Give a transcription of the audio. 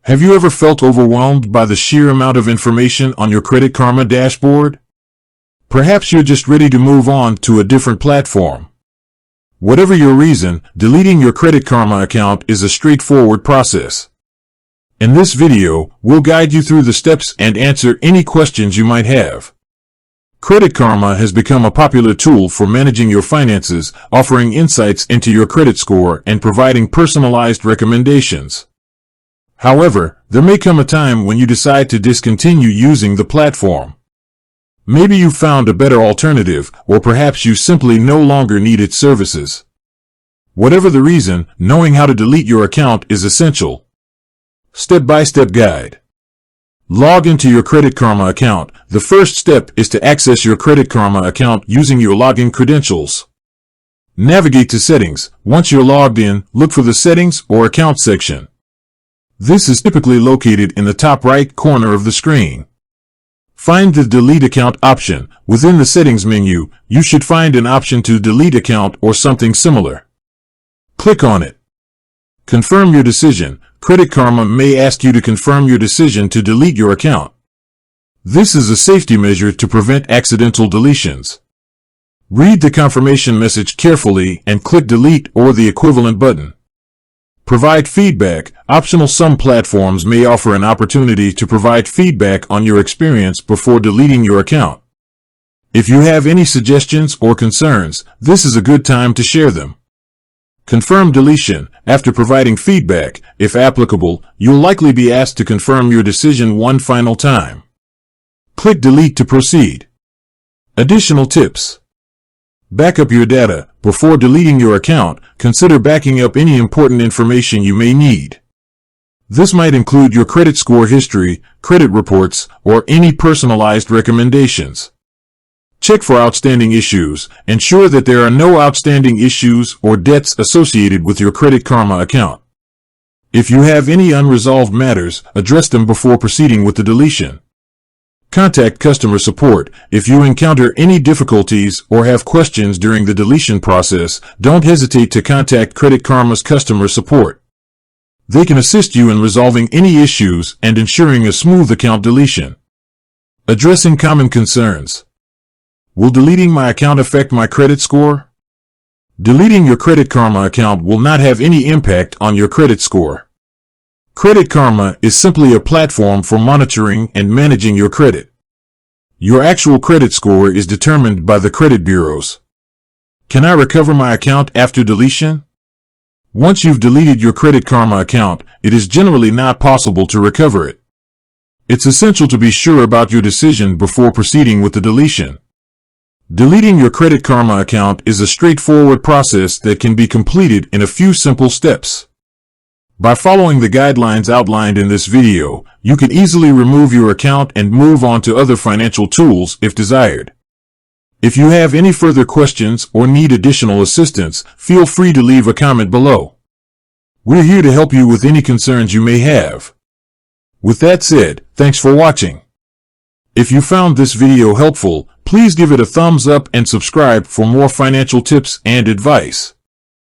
Have you ever felt overwhelmed by the sheer amount of information on your Credit Karma dashboard? Perhaps you're just ready to move on to a different platform. Whatever your reason, deleting your Credit Karma account is a straightforward process. In this video, we'll guide you through the steps and answer any questions you might have. Credit Karma has become a popular tool for managing your finances, offering insights into your credit score and providing personalized recommendations. However, there may come a time when you decide to discontinue using the platform. Maybe you found a better alternative, or perhaps you simply no longer need its services. Whatever the reason, knowing how to delete your account is essential. Step-by-step guide. Log into your Credit Karma account. The first step is to access your Credit Karma account using your login credentials. Navigate to Settings. Once you're logged in, look for the Settings or Account section. This is typically located in the top right corner of the screen. Find the Delete Account option. Within the Settings menu, you should find an option to delete account or something similar. Click on it. Confirm your decision. Credit Karma may ask you to confirm your decision to delete your account. This is a safety measure to prevent accidental deletions. Read the confirmation message carefully and click Delete or the equivalent button. Provide feedback. Optional. Some platforms may offer an opportunity to provide feedback on your experience before deleting your account. If you have any suggestions or concerns, this is a good time to share them. Confirm deletion. After providing feedback, if applicable, you'll likely be asked to confirm your decision one final time. Click Delete to proceed. Additional tips. Back up your data. Before deleting your account, consider backing up any important information you may need. This might include your credit score history, credit reports, or any personalized recommendations. Check for outstanding issues. Ensure that there are no outstanding issues or debts associated with your Credit Karma account. If you have any unresolved matters, address them before proceeding with the deletion. Contact customer support. If you encounter any difficulties or have questions during the deletion process, don't hesitate to contact Credit Karma's customer support. They can assist you in resolving any issues and ensuring a smooth account deletion. Addressing common concerns. Will deleting my account affect my credit score? Deleting your Credit Karma account will not have any impact on your credit score. Credit Karma is simply a platform for monitoring and managing your credit. Your actual credit score is determined by the credit bureaus. Can I recover my account after deletion? Once you've deleted your Credit Karma account, it is generally not possible to recover it. It's essential to be sure about your decision before proceeding with the deletion. Deleting your Credit Karma account is a straightforward process that can be completed in a few simple steps. By following the guidelines outlined in this video, you can easily remove your account and move on to other financial tools if desired. If you have any further questions or need additional assistance, feel free to leave a comment below. We're here to help you with any concerns you may have. With that said, thanks for watching. If you found this video helpful, please give it a thumbs up and subscribe for more financial tips and advice.